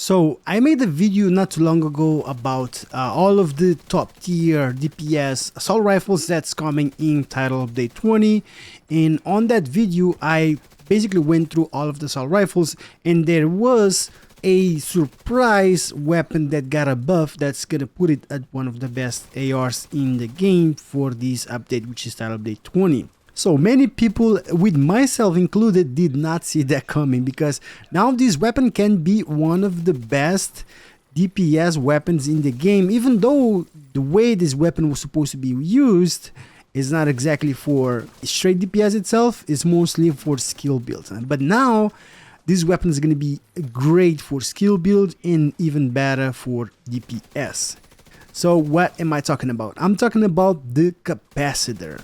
So I made a video not too long ago about all of the top tier DPS assault rifles that's coming in Title Update 20, and on that video I basically went through all of the assault rifles, and there was a surprise weapon that got a buff that's gonna put it at one of the best ARs in the game for this update, which is Title Update 20. So many people, with myself included, did not see that coming, because now this weapon can be one of the best DPS weapons in the game, even though the way this weapon was supposed to be used is not exactly for straight DPS itself, it's mostly for skill builds. But now this weapon is going to be great for skill build and even better for DPS. So what am I talking about? I'm talking about the Capacitor.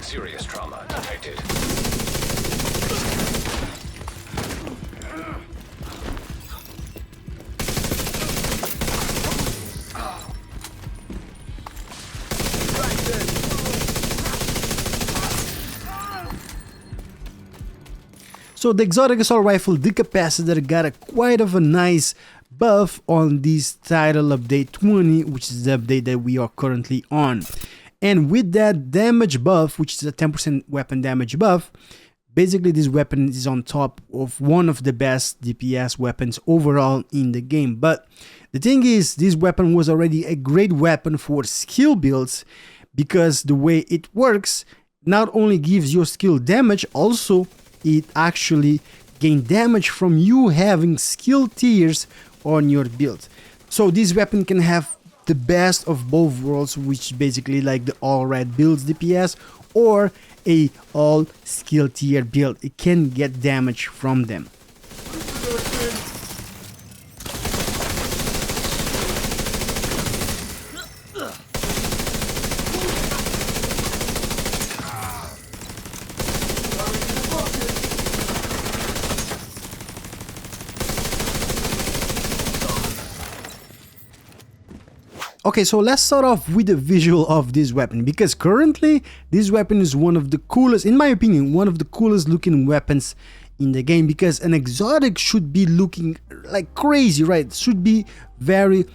Serious trauma detected. So the exotic assault rifle, the Capacitor, got quite of a nice buff on this Title Update 20, which is the update that we are currently on. And with that damage buff, which is a 10% weapon damage buff, basically this weapon is on top of one of the best DPS weapons overall in the game. But the thing is, this weapon was already a great weapon for skill builds, because the way it works not only gives your skill damage, also it actually gains damage from you having skill tiers on your build. So this weapon can have the best of both worlds, which basically like the all red builds DPS or a all skill tier build. It can get damage from them. Okay, so let's start off with the visual of this weapon, because currently this weapon is one of the coolest, in my opinion, one of the coolest looking weapons in the game, because an exotic should be looking like crazy, right? It should be very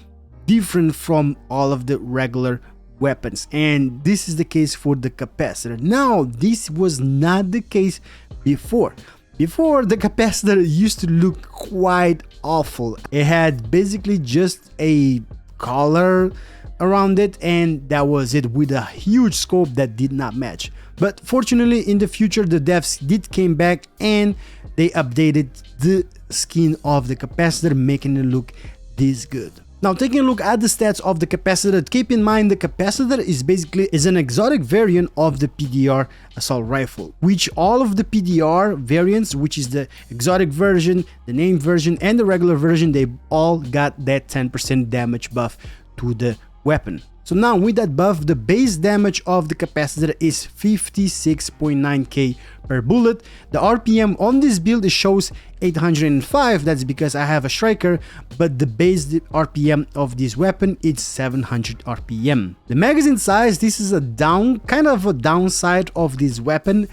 different from all of the regular weapons, and this is the case for the Capacitor. Now, this was not the case before. Before, the Capacitor used to look quite awful. It had basically just a color around it, and that was it, with a huge scope that did not match. But fortunately, in the future, the devs did came back and they updated the skin of the Capacitor, making it look this good. Now, taking a look at the stats of the Capacitor, keep in mind the Capacitor is an exotic variant of the PDR assault rifle, which all of the PDR variants, which is the exotic version, the named version, and the regular version, they all got that 10% damage buff to the weapon. So now with that buff, the base damage of the Capacitor is 56.9k per bullet. The RPM on this build shows 805, that's because I have a striker, but the base RPM of this weapon is 700 RPM. The magazine size, this is a kind of a downside of this weapon.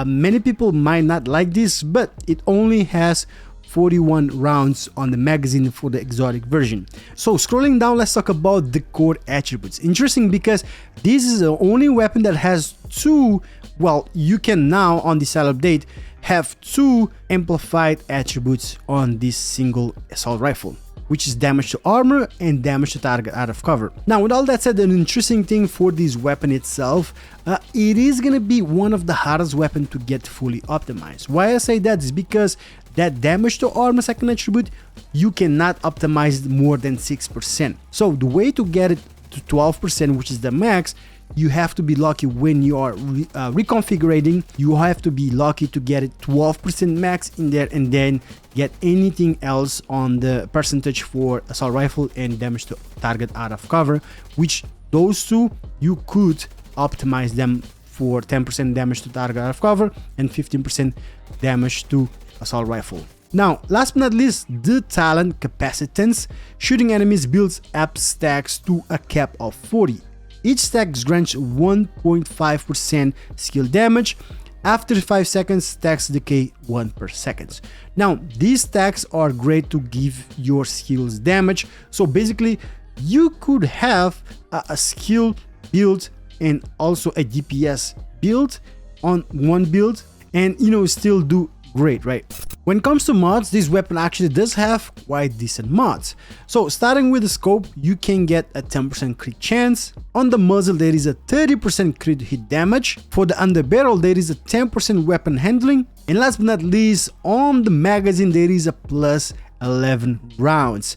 Many people might not like this, but it only has 41 rounds on the magazine for the exotic version. So scrolling down, let's talk about the core attributes. Interesting, because this is the only weapon that has two, well, you can now on this update have two amplified attributes on this single assault rifle, which is damage to armor and damage to target out of cover. Now, with all that said, an interesting thing for this weapon itself, it is gonna be one of the hardest weapons to get fully optimized. Why I say that is because that damage to armor second attribute, you cannot optimize more than 6%. So the way to get it to 12%, which is the max, you have to be lucky when you are reconfiguring. You have to be lucky to get it 12% max in there, and then get anything else on the percentage for assault rifle and damage to target out of cover, which those two you could optimize them for 10% damage to target out of cover and 15% damage to assault rifle. Now, last but not least, the talent Capacitance. Shooting enemies builds up stacks to a cap of 40. Each stack grants 1.5% skill damage. After 5 seconds, stacks decay 1 per second. Now, these stacks are great to give your skills damage. So basically, you could have a skill build and also a DPS build on one build, and still do great, right? When it comes to mods, this weapon actually does have quite decent mods. So starting with the scope, you can get a 10% crit chance. On the muzzle, there is a 30% crit hit damage. For the underbarrel, there is a 10% weapon handling. And last but not least, on the magazine, there is a plus 11 rounds.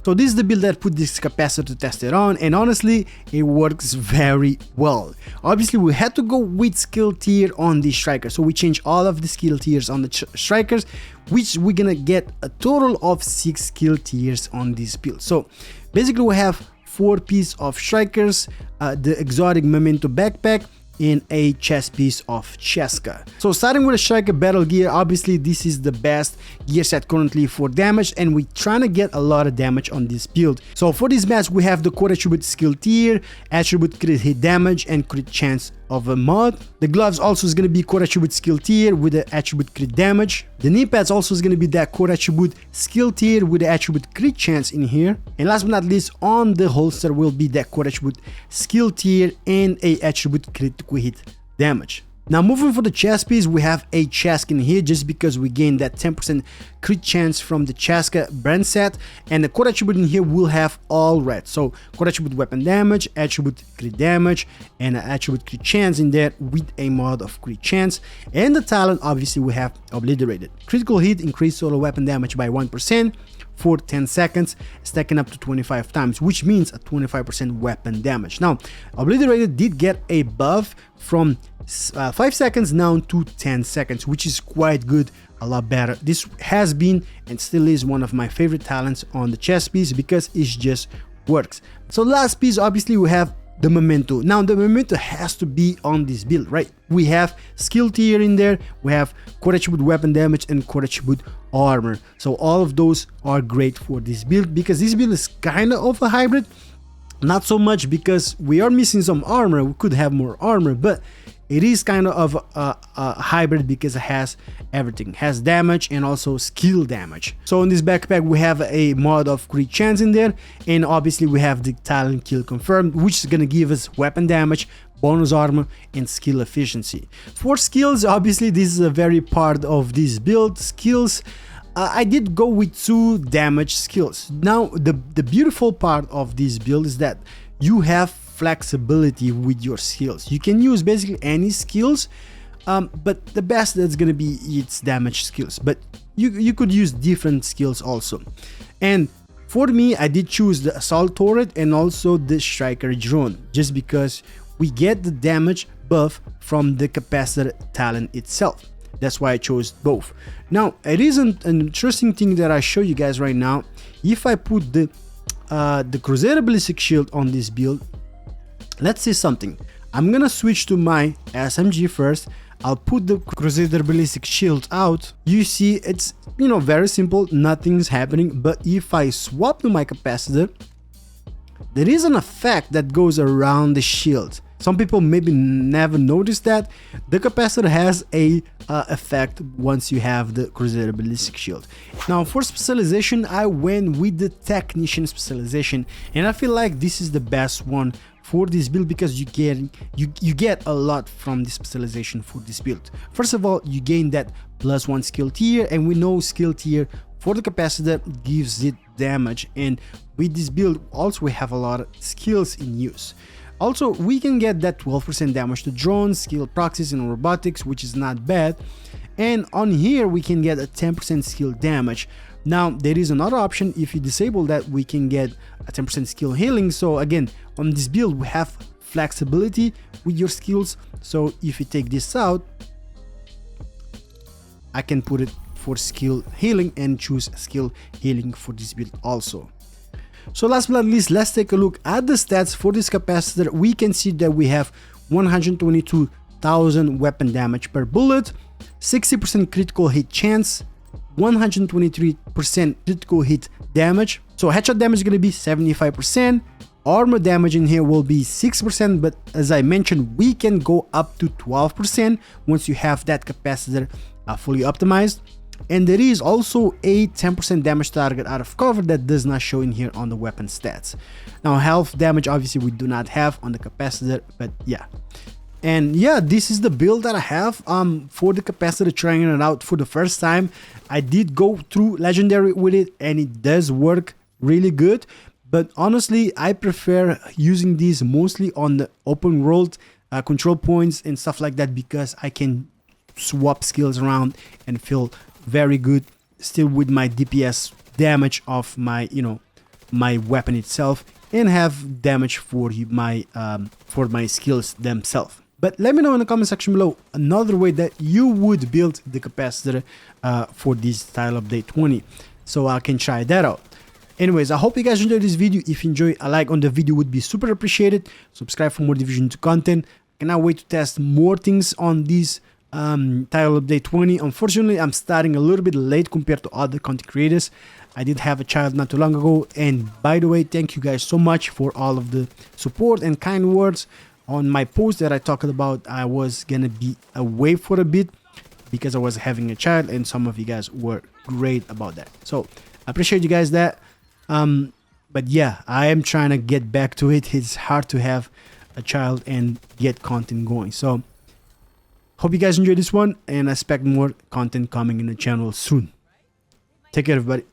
So this is the build that put this capacitor to test it on, and honestly it works very well. Obviously we had to go with skill tier on the striker, so we changed all of the skill tiers on the strikers, which we're gonna get a total of 6 skill tiers on this build. So basically we have 4 pieces of strikers, the exotic memento backpack, in a chest piece of Cheska. So starting with a striker battle gear, obviously this is the best gear set currently for damage, and we're trying to get a lot of damage on this build. So for this match we have the core attribute skill tier, attribute crit hit damage, and crit chance of a mod. The gloves also is going to be core attribute skill tier with the attribute crit damage. The knee pads also is going to be that core attribute skill tier with the attribute crit chance in here. And last but not least, on the holster will be that core attribute skill tier and a attribute critical hit damage. Now moving for the chest piece, we have a Cheska in here just because we gained that 10% crit chance from the Cheska brand set, and the core attribute in here will have all red. So core attribute weapon damage, attribute crit damage, and an attribute crit chance in there with a mod of crit chance. And the talent obviously we have obliterated. Critical hit increased solo weapon damage by 1% for 10 seconds, stacking up to 25 times, which means a 25% weapon damage. Now obliterated did get a buff from 5 seconds now to 10 seconds, which is quite good, a lot better. This has been and still is one of my favorite talents on the chest piece because it just works. So last piece, obviously we have the memento. Now the memento has to be on this build, right? We have skill tier in there, we have core attribute weapon damage and core attribute armor. So all of those are great for this build because this build is kind of a hybrid. Not so much because we are missing some armor, we could have more armor, but it is kind of a hybrid because it has everything. It has damage and also skill damage. So in this backpack we have a mod of crit chance in there, and obviously we have the talent kill confirmed, which is gonna give us weapon damage, bonus armor, and skill efficiency. For skills, obviously this is a very part of this build. Skills, I did go with 2 damage skills. Now the beautiful part of this build is that you have flexibility with your skills. You can use basically any skills, but the best that's gonna be its damage skills, but you could use different skills also. And for me, I did choose the assault turret and also the striker drone just because we get the damage buff from the capacitor talent itself. That's why I chose both. Now it is an interesting thing that I show you guys right now. If I put the Crusader ballistic shield on this build, let's see something. I'm gonna switch to my SMG first. I'll put the Crusader ballistic shield out. You see it's very simple, nothing's happening. But if I swap to my capacitor, there is an effect that goes around the shield. Some people maybe never noticed that the capacitor has a effect once you have the Crusader ballistic shield. Now for specialization, I went with the technician specialization, and I feel like this is the best one for this build because you get a lot from the specialization for this build. First of all, you gain that +1 skill tier, and we know skill tier for the capacitor gives it damage, and with this build also we have a lot of skills in use. Also, we can get that 12% damage to drones, skill proxies, and robotics, which is not bad. And on here, we can get a 10% skill damage. Now, there is another option. If you disable that, we can get a 10% skill healing. So again, on this build, we have flexibility with your skills. So if you take this out, I can put it for skill healing and choose skill healing for this build also. So last but not least, let's take a look at the stats for this capacitor. We can see that we have 122,000 weapon damage per bullet, 60% critical hit chance, 123% critical hit damage. So headshot damage is going to be 75%. Armor damage in here will be 6%, but as I mentioned, we can go up to 12% once you have that capacitor fully optimized. And there is also a 10% damage target out of cover that does not show in here on the weapon stats. Now health damage obviously we do not have on the capacitor, but yeah. And yeah, this is the build that I have for the capacitor, trying it out for the first time. I did go through legendary with it and it does work really good, but honestly I prefer using these mostly on the open world control points and stuff like that, because I can swap skills around and feel very good still with my DPS damage of my, you know, my weapon itself, and have damage for my skills themselves. But let me know in the comment section below another way that you would build the capacitor for this tile update 20, so I can try that out. Anyways, I hope you guys enjoyed this video. If you enjoy, a like on the video would be super appreciated. Subscribe for more Division 2 content. I cannot wait to test more things on this tile update 20. Unfortunately, I'm starting a little bit late compared to other content creators. I did have a child not too long ago, and by the way, thank you guys so much for all of the support and kind words on my post that I talked about. I was gonna be away for a bit because I was having a child, and some of you guys were great about that, so I appreciate you guys that. But yeah, I am trying to get back to it. It's hard to have a child and get content going, so hope you guys enjoyed this one, and I expect more content coming in the channel soon. Take care, everybody.